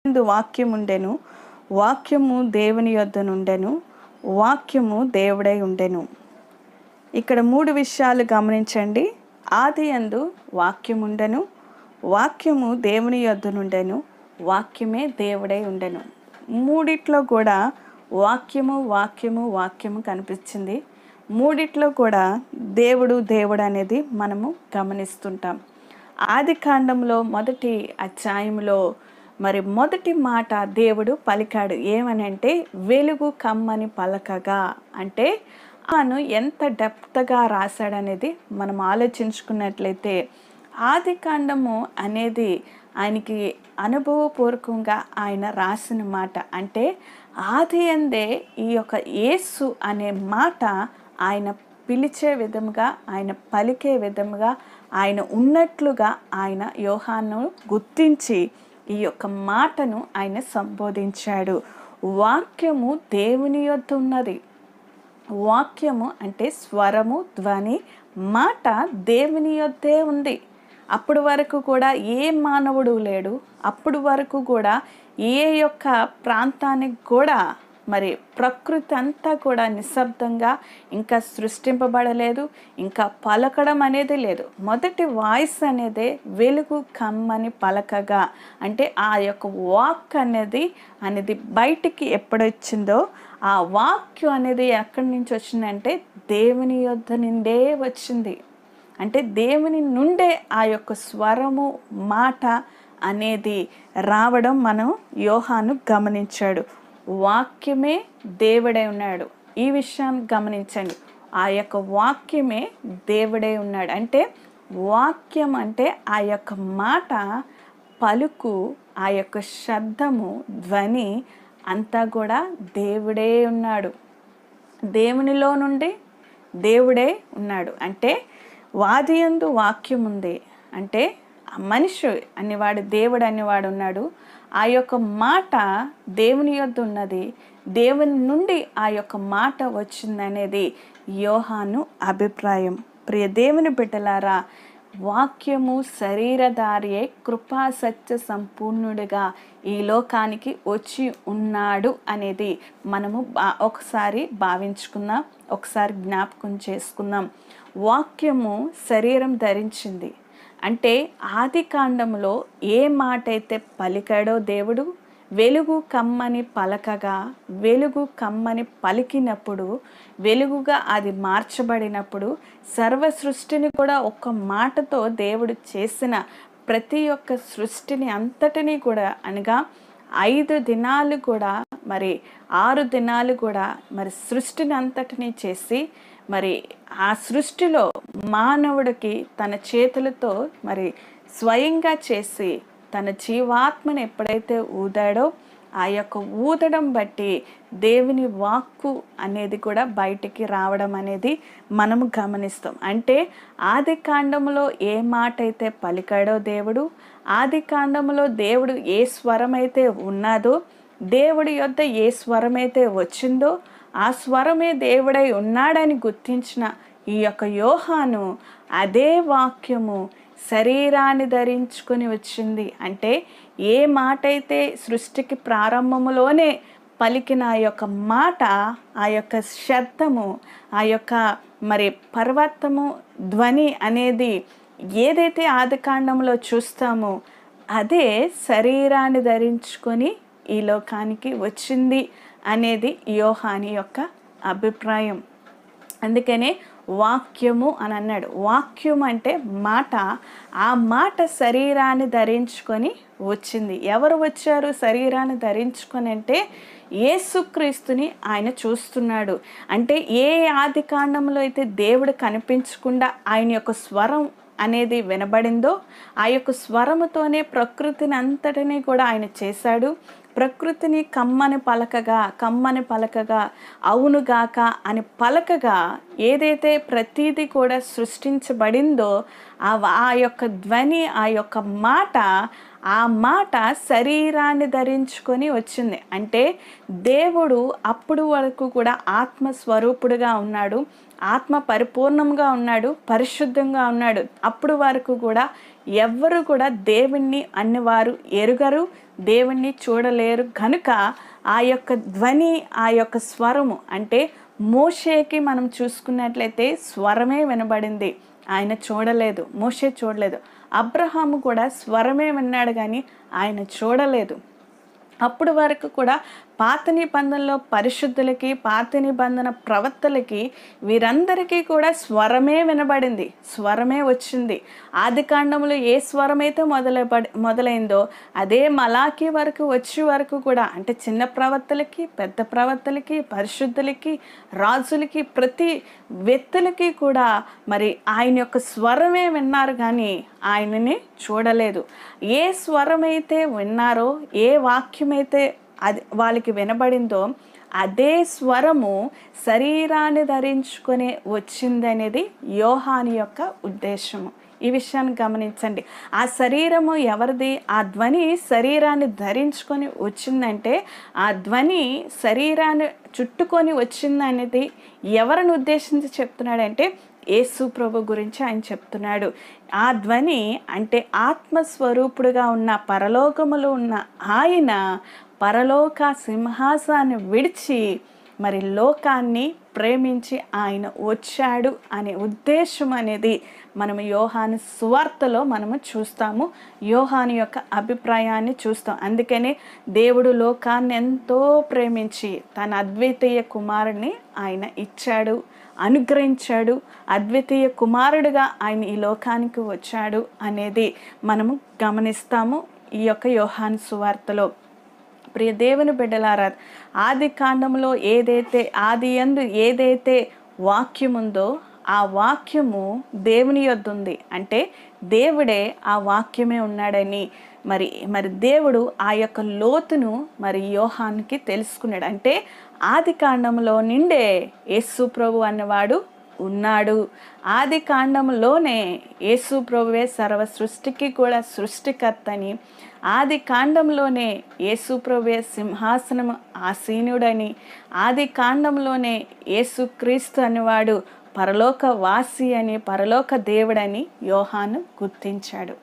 యందు వాక్యముండెను, వాక్యము దేవుని యొద్ద నుండెను, వాక్యము దేవుడై ఉండెను. ఇక్కడ 3 విషయాలు గమనించండి. ఆది యందు వాక్యముండెను, వాక్యము దేవుని యొద్ద నుండెను, వాక్యమే దేవుడై ఉండెను. మూడిట్లో కూడా వాక్యము వాక్యము వాక్యము కనిపించింది. మూడిట్లో కూడా దేవుడు దేవుడు అనేది మనము గమనిస్తుంటాం. ఆది కాండంలో మొదటి అధ్యాయంలో మరి మొదటి మాట దేవుడు పలికాడు. ఏమనంటే వెలుగు కమ్మని పలకగా. అంటే తాను ఎంత డెప్త్గా రాశాడనేది మనం ఆలోచించుకున్నట్లయితే ఆది కాండము అనేది ఆయనకి అనుభవపూర్వకంగా ఆయన రాసిన మాట. అంటే ఆది యందే ఈ యొక్క యేసు అనే మాట ఆయన పిలిచే విధముగా, ఆయన పలికే విధముగా, ఆయన ఉన్నట్లుగా ఆయన యోహాను గుర్తించి ఈ యొక్క మాటను ఆయన సంబోధించాడు. వాక్యము దేవుని యొద్ద ఉన్నది. వాక్యము అంటే స్వరము, ధ్వని, మాట దేవుని యొద్దే ఉంది. అప్పటి వరకు కూడా ఏ మానవుడు లేడు. అప్పటి వరకు కూడా ఏ యొక్క ప్రాంతానికి కూడా మరి ప్రకృతి అంతా కూడా నిశ్శబ్దంగా ఇంకా సృష్టింపబడలేదు, ఇంకా పలకడం అనేది లేదు. మొదటి వాయిస్ అనేదే వెలుగు కమ్మని పలకగా. అంటే ఆ యొక్క వాక్ అనేది బయటికి ఎప్పుడొచ్చిందో ఆ వాక్యం అనేది ఎక్కడి నుంచి వచ్చిందంటే దేవుని యొద్ద నుండే వచ్చింది. అంటే దేవుని నుండే ఆ యొక్క స్వరము, మాట అనేది రావడం మనం యోహాను గమనించాడు. వాక్యమే దేవుడై ఉన్నాడు. ఈ విషయాన్ని గమనించండి. ఆ యొక్క వాక్యమే దేవుడై ఉన్నాడు. అంటే వాక్యం అంటే ఆ యొక్క మాట, పలుకు, ఆ యొక్క శబ్దము, ధ్వని అంతా కూడా దేవుడే ఉన్నాడు. దేవునిలో నుండి దేవుడే ఉన్నాడు. అంటే ఆది యందు వాక్యం ఉంది. అంటే మనిషి అనేవాడు దేవుడు అనేవాడు ఉన్నాడు. ఆ యొక్క మాట దేవుని యొద్ద ఉన్నది. దేవుని నుండి ఆ యొక్క మాట వచ్చిందనేది యోహాను అభిప్రాయం. ప్రియ దేవుని బిడ్డలారా, వాక్యము శరీరధారియే కృపా సత్య సంపూర్ణుడిగా ఈ లోకానికి వచ్చి ఉన్నాడు అనేది మనము ఒకసారి భావించుకుందాం, ఒకసారి జ్ఞాపకం చేసుకుందాం. వాక్యము శరీరం ధరించింది. అంటే ఆది కాండంలో ఏ మాట అయితే పలికాడో దేవుడు, వెలుగు కమ్మని పలకగా, వెలుగు కమ్మని పలికినప్పుడు, వెలుగుగా అది మార్చబడినప్పుడు, సర్వ సృష్టిని కూడా ఒక్క మాటతో దేవుడు చేసిన ప్రతి ఒక్క సృష్టిని అంతటినీ కూడా, అనగా 5 దినాలు కూడా మరి 6 దినాలు కూడా మరి సృష్టిని అంతటినీ చేసి మరి ఆ సృష్టిలో మానవుడికి తన చేతులతో మరి స్వయంగా చేసి తన జీవాత్మను ఎప్పుడైతే ఊదాడో ఆ యొక్క ఊదడం బట్టి దేవుని వాక్కు అనేది కూడా బయటికి రావడం అనేది మనము గమనిస్తాం. అంటే ఆది కాండములో ఏ మాట అయితే పలికాడో దేవుడు, ఆది కాండములో దేవుడు ఏ స్వరమైతే ఉన్నదో, దేవుడి యొద్ద ఏ స్వరమైతే వచ్చిందో ఆ స్వరమే దేవుడై ఉన్నాడని గుర్తించిన ఈ యొక్క యోహాను అదే వాక్యము శరీరాన్ని ధరించుకొని వచ్చింది. అంటే ఏ మాట అయితే సృష్టికి ప్రారంభములోనే పలికిన ఆ యొక్క మాట, ఆ యొక్క శబ్దము, ఆ యొక్క మరి పర్వతము ధ్వని అనేది ఏదైతే ఆది కాండంలో చూస్తామో అదే శరీరాన్ని ధరించుకొని ఈ లోకానికి వచ్చింది అనేది యోహాని యొక్క అభిప్రాయం. అందుకనే వాక్యము అని అన్నాడు. వాక్యం అంటే మాట. ఆ మాట శరీరాన్ని ధరించుకొని వచ్చింది. ఎవరు వచ్చారు శరీరాన్ని ధరించుకొని అంటే యేసుక్రీస్తుని ఆయన చూస్తున్నాడు. అంటే ఏ ఆది కాండంలో అయితే దేవుడు కనిపించకుండా ఆయన యొక్క స్వరం అనేది వినబడిందో ఆ యొక్క స్వరముతోనే ప్రకృతిని అంతటినీ కూడా ఆయన చేశాడు. ప్రకృతిని కమ్మని పలకగా అవునుగాక అని పలకగా ఏదైతే ప్రతీది కూడా సృష్టించబడిందో ఆ యొక్క ధ్వని, ఆ యొక్క మాట, ఆ మాట శరీరాన్ని ధరించుకొని వచ్చింది. అంటే దేవుడు అప్పుడు వరకు కూడా ఆత్మస్వరూపుడుగా ఉన్నాడు, ఆత్మ పరిపూర్ణంగా ఉన్నాడు, పరిశుద్ధంగా ఉన్నాడు. అప్పుడు వరకు కూడా ఎవ్వరు కూడా దేవుణ్ణి అన్నవారు ఎరుగరు, దేవుణ్ణి చూడలేరు కనుక ఆ యొక్క ధ్వని, ఆ యొక్క స్వరము అంటే మోషేకి మనం చూసుకున్నట్లయితే స్వరమే వినబడింది, ఆయన చూడలేదు, మోషే చూడలేదు. అబ్రహాము కూడా స్వరమే విన్నాడు కానీ ఆయన చూడలేదు. అప్పుడు వరకు కూడా పాత నిబంధనలో పరిశుద్ధులకి, పాత నిబంధన ప్రవక్తలకి వీరందరికీ కూడా స్వరమే వినబడింది, స్వరమే వచ్చింది. ఆది కాండంలో ఏ స్వరమైతే మొదలైందో అదే మలాకి వరకు వచ్చే వరకు కూడా, అంటే చిన్న ప్రవక్తలకి, పెద్ద ప్రవక్తలకి, పరిశుద్ధులకి, రాజులకి, ప్రతి వ్యక్తులకి కూడా మరి ఆయన యొక్క స్వరమే విన్నారు కానీ ఆయనని చూడలేదు. ఏ స్వరమైతే విన్నారో, ఏ వాక్యమైతే అది వాళ్ళకి వినబడిందో అదే స్వరము శరీరాన్ని ధరించుకొని వచ్చిందనేది యోహాను యొక్క ఉద్దేశము. ఈ విషయాన్ని గమనించండి. ఆ శరీరము ఎవరిది? ఆ ధ్వని శరీరాన్ని ధరించుకొని వచ్చిందంటే ఆ ధ్వని శరీరాన్ని చుట్టుకొని వచ్చిందనేది ఎవరిని ఉద్దేశించి చెప్తున్నాడంటే యేసు ప్రభు గురించి ఆయన చెప్తున్నాడు. ఆ ధ్వని అంటే ఆత్మస్వరూపుడుగా ఉన్న పరలోకములో ఉన్న ఆయన పరలోక సింహాసాన్ని విడిచి మరి లోకాన్ని ప్రేమించి ఆయన వచ్చాడు అనే ఉద్దేశం అనేది మనము యోహాను సువార్తలో మనము చూస్తాము, యోహాను యొక్క అభిప్రాయాన్ని చూస్తాం. అందుకనే దేవుడు లోకాన్ని ఎంతో ప్రేమించి తన అద్వితీయ కుమారుడిని ఆయన ఇచ్చాడు, అనుగ్రహించాడు. అద్వితీయ కుమారుడిగా ఆయన ఈ లోకానికి వచ్చాడు అనేది మనము గమనిస్తాము ఈ యొక్క యోహాను సువార్తలో. ప్రియ దేవుని బిడ్డలారా, ఆది కాండంలో ఆది యందు ఏదైతే వాక్యం ఉందో ఆ వాక్యము దేవుని యొద్ద ఉంది, అంటే దేవుడే ఆ వాక్యమే ఉన్నాడని మరి దేవుడు ఆ యొక్క లోతును మరి యోహానుకి తెలుసుకున్నాడు. అంటే ఆది కాండంలో నిండే యేసు ప్రభు అన్నవాడు ఉన్నాడు. ఆది కాండంలోనే యేసు ప్రభువే సర్వ సృష్టికి కూడా సృష్టికర్తని, ఆది కాండంలోనే యేసు ప్రభువే సింహాసనము ఆసీనుడని, ఆది కాండంలోనే యేసుక్రీస్తు అనేవాడు పరలోక వాసి అని, పరలోక దేవుడని యోహాను గుర్తించాడు.